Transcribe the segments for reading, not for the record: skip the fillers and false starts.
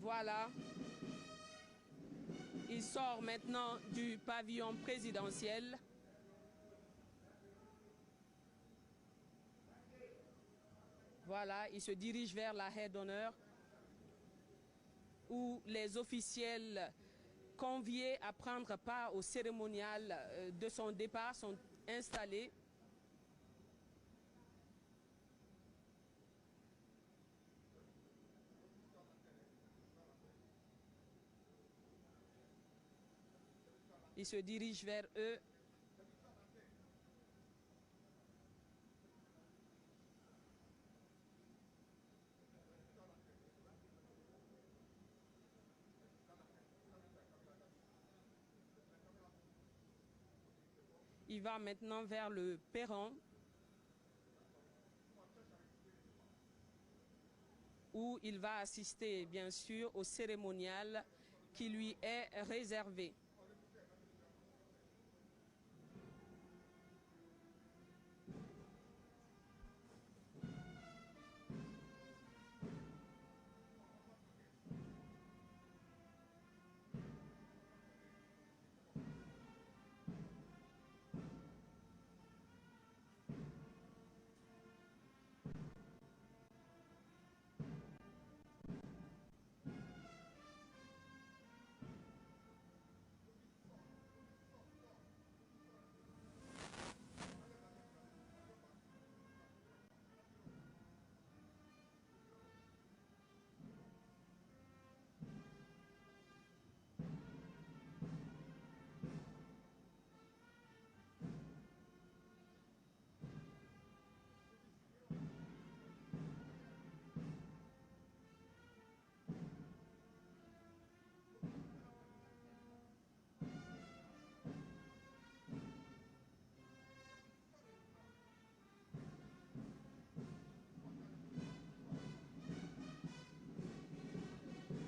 Voilà. Il sort maintenant du pavillon présidentiel. Voilà, il se dirige vers la haie d'honneur où les officiels conviés à prendre part au cérémonial de son départ sont installés. Il se dirige vers eux. Il va maintenant vers le perron où il va assister, bien sûr, au cérémonial qui lui est réservé.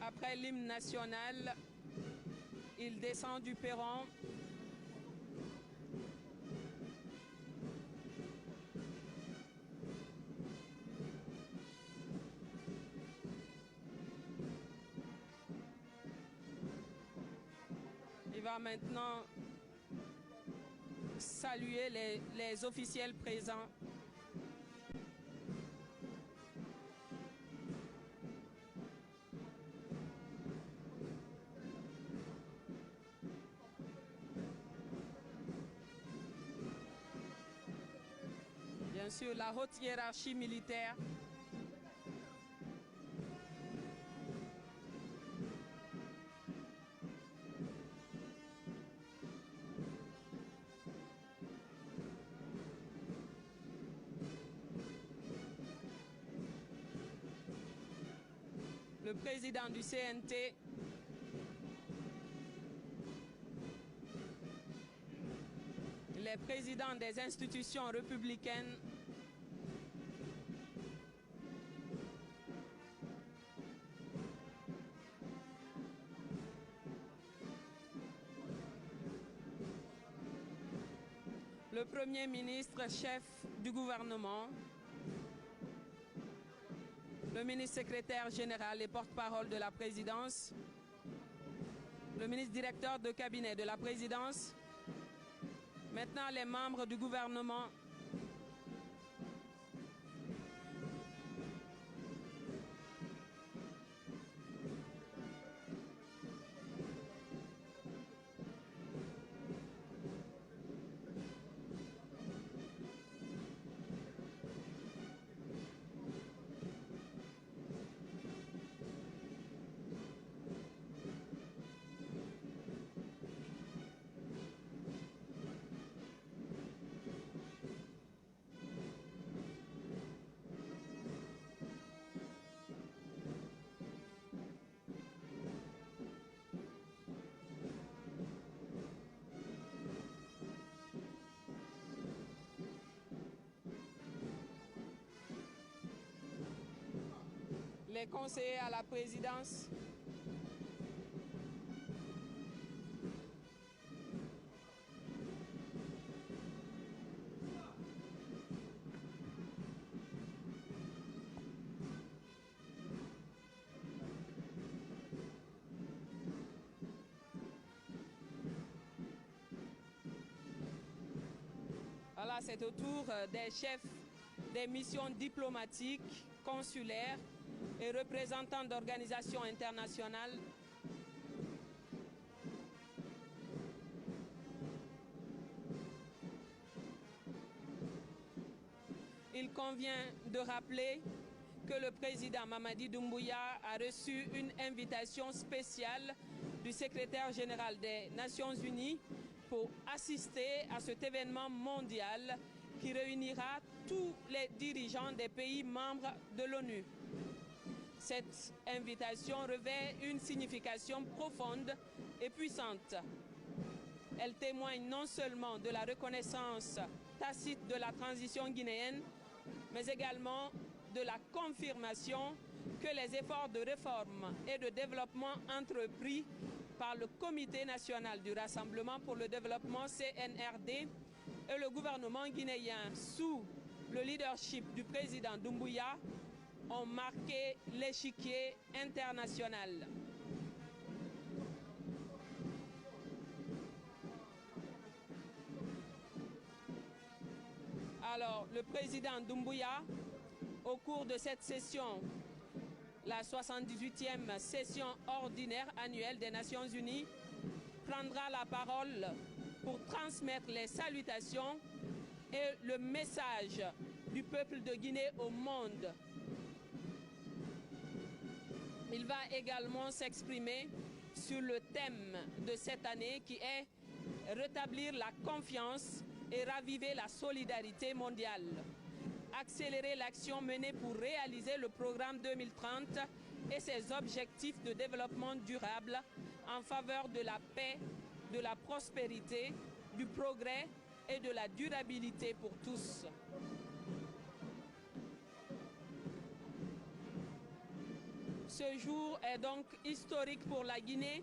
Après l'hymne national, il descend du perron. Il va maintenant saluer les officiels présents. Bien sûr, la haute hiérarchie militaire. Le président du CNT. Les présidents des institutions républicaines. Le Premier ministre, chef du gouvernement. Le ministre secrétaire général et porte-parole de la présidence. Le ministre directeur de cabinet de la présidence. Maintenant, les membres du gouvernement. Les conseillers à la présidence. Voilà, c'est au tour des chefs des missions diplomatiques, consulaires et représentants d'organisations internationales il convient de rappeler que le président Mamadi Doumbouya a reçu une invitation spéciale du secrétaire général des Nations Unies pour assister à cet événement mondial qui réunira tous les dirigeants des pays membres de l'ONU. Cette invitation revêt une signification profonde et puissante. Elle témoigne non seulement de la reconnaissance tacite de la transition guinéenne, mais également de la confirmation que les efforts de réforme et de développement entrepris par le Comité national du Rassemblement pour le développement CNRD et le gouvernement guinéen sous le leadership du président Doumbouya ont marqué l'échiquier international. Alors, le président Doumbouya, au cours de cette session, la 78e session ordinaire annuelle des Nations Unies, prendra la parole pour transmettre les salutations et le message du peuple de Guinée au monde. Il va également s'exprimer sur le thème de cette année qui est « Rétablir la confiance et raviver la solidarité mondiale ». Accélérer l'action menée pour réaliser le programme 2030 et ses objectifs de développement durable en faveur de la paix, de la prospérité, du progrès et de la durabilité pour tous. Ce jour est donc historique pour la Guinée.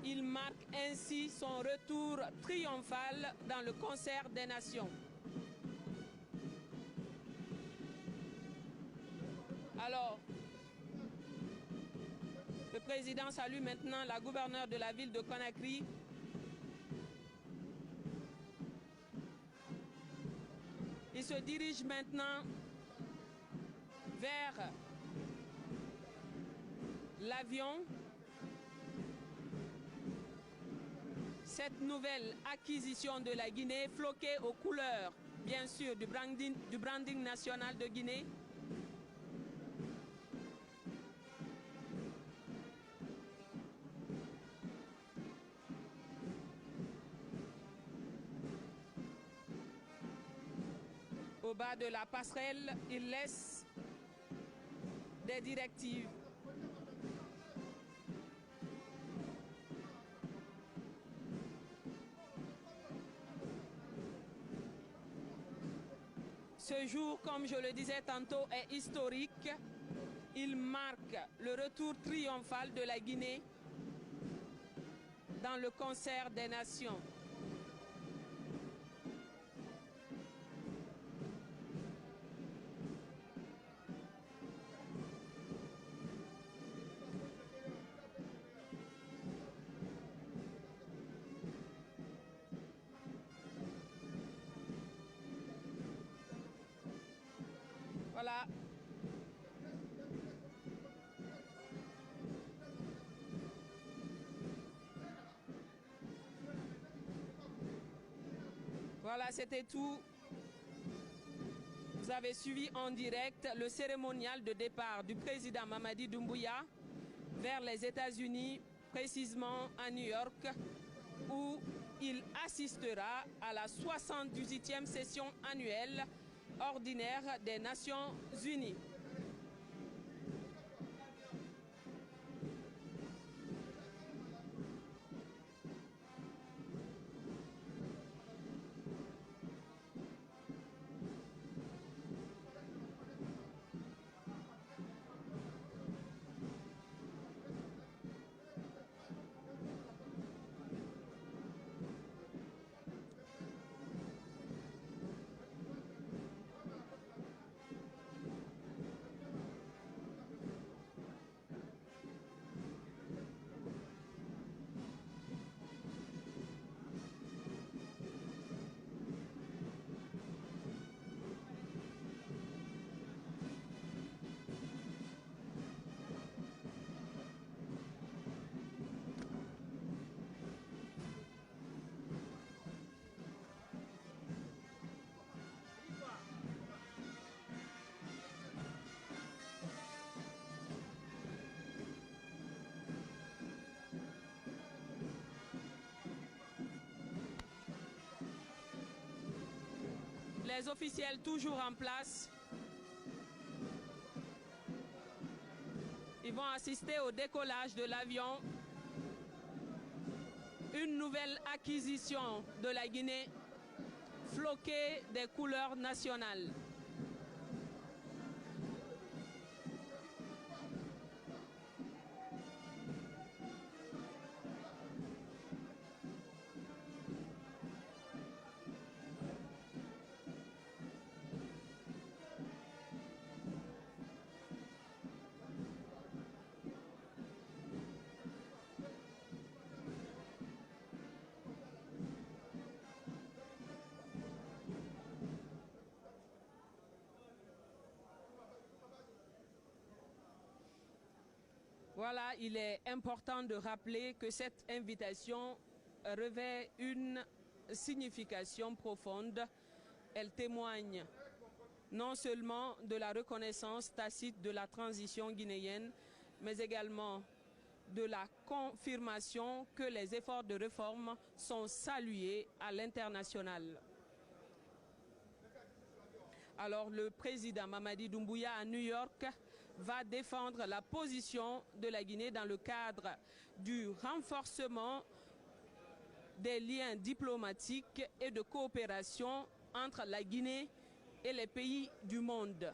Il marque ainsi son retour triomphal dans le concert des nations. Alors, le président salue maintenant la gouverneure de la ville de Conakry. Il se dirige maintenant vers l'avion. Cette nouvelle acquisition de la Guinée, floquée aux couleurs, bien sûr, du branding national de Guinée, au bas de la passerelle, il laisse des directives. Ce jour, comme je le disais tantôt, est historique. Il marque le retour triomphal de la Guinée dans le concert des nations. Voilà. Voilà, c'était tout. Vous avez suivi en direct le cérémonial de départ du président Mamadi Doumbouya vers les États-Unis, précisément à New York, où il assistera à la 78e session annuelle ordinaire des Nations Unies. Les officiels toujours en place. Ils vont assister au décollage de l'avion. Une nouvelle acquisition de la Guinée, floquée des couleurs nationales. Voilà, il est important de rappeler que cette invitation revêt une signification profonde. Elle témoigne non seulement de la reconnaissance tacite de la transition guinéenne, mais également de la confirmation que les efforts de réforme sont salués à l'international. Alors, le président Mamadi Doumbouya à New York va défendre la position de la Guinée dans le cadre du renforcement des liens diplomatiques et de coopération entre la Guinée et les pays du monde.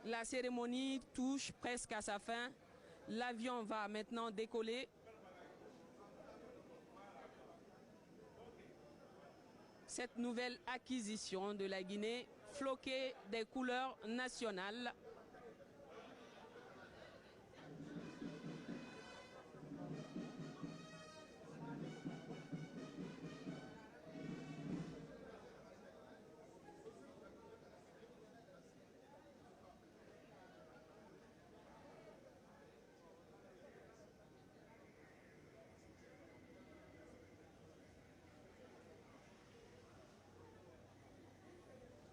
La cérémonie touche presque à sa fin. L'avion va maintenant décoller. Cette nouvelle acquisition de la Guinée, floquée des couleurs nationales.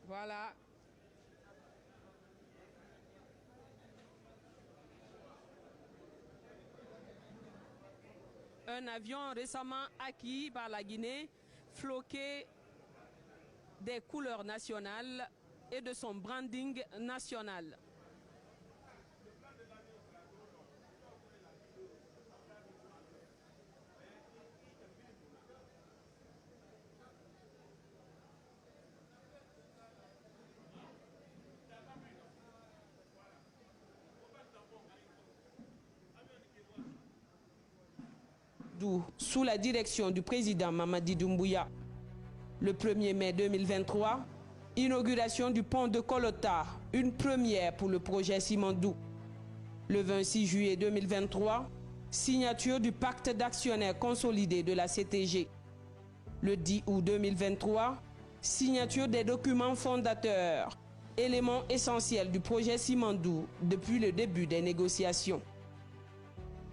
Voilà. Un avion récemment acquis par la Guinée, floqué des couleurs nationales et de son branding national. Sous la direction du président Mamadi Doumbouya. Le 1er mai 2023, inauguration du pont de Kolota, une première pour le projet Simandou. Le 26 juillet 2023, signature du pacte d'actionnaires consolidé de la CTG. Le 10 août 2023, signature des documents fondateurs, éléments essentiels du projet Simandou depuis le début des négociations.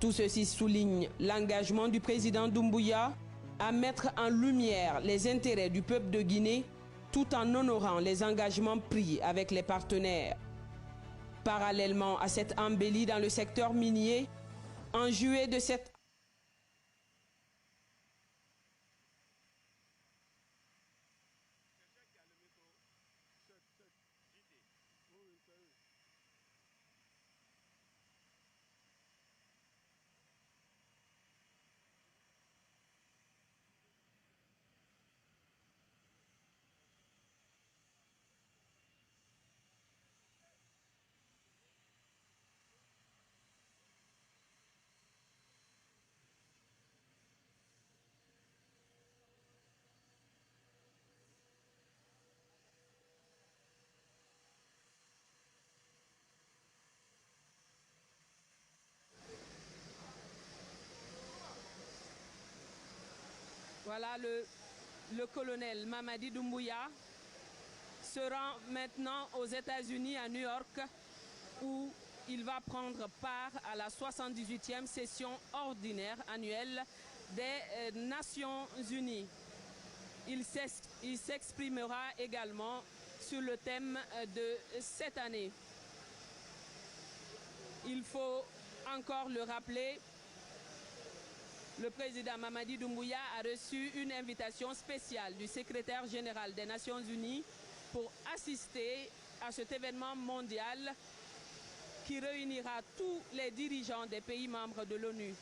Tout ceci souligne l'engagement du président Doumbouya à mettre en lumière les intérêts du peuple de Guinée tout en honorant les engagements pris avec les partenaires. Parallèlement à cette embellie dans le secteur minier, en juillet de cette Voilà, le colonel Mamadi Doumbouya se rend maintenant aux États-Unis, à New York, où il va prendre part à la 78e session ordinaire annuelle des Nations Unies. Il s'exprimera également sur le thème de cette année. Il faut encore le rappeler, Le président Mamadi Doumbouya a reçu une invitation spéciale du secrétaire général des Nations Unies pour assister à cet événement mondial qui réunira tous les dirigeants des pays membres de l'ONU.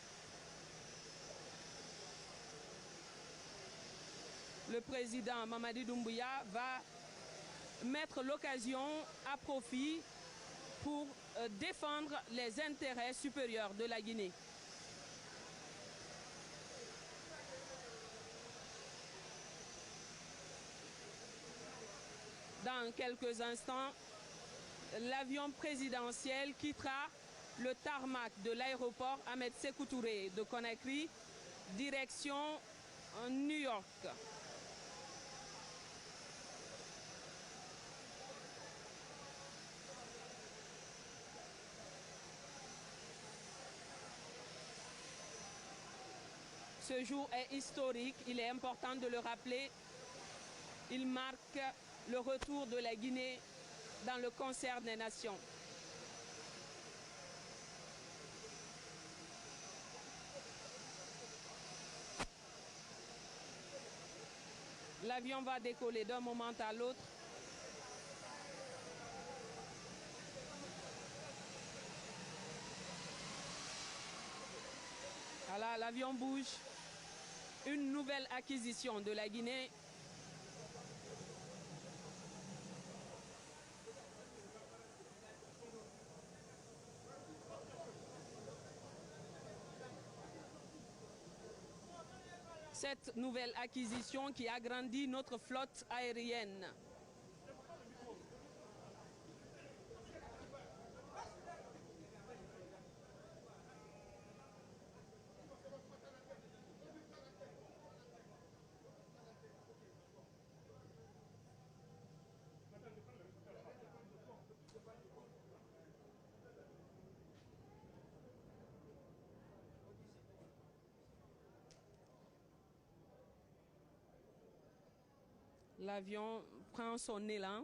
Le président Mamadi Doumbouya va mettre l'occasion à profit pour défendre les intérêts supérieurs de la Guinée. Dans quelques instants, l'avion présidentiel quittera le tarmac de l'aéroport Ahmed Sékou Touré de Conakry, direction New York. Ce jour est historique, il est important de le rappeler. Il marque le retour de la Guinée dans le concert des nations. L'avion va décoller d'un moment à l'autre. Voilà, l'avion bouge. Une nouvelle acquisition de la Guinée. Cette nouvelle acquisition qui agrandit notre flotte aérienne. L'avion prend son élan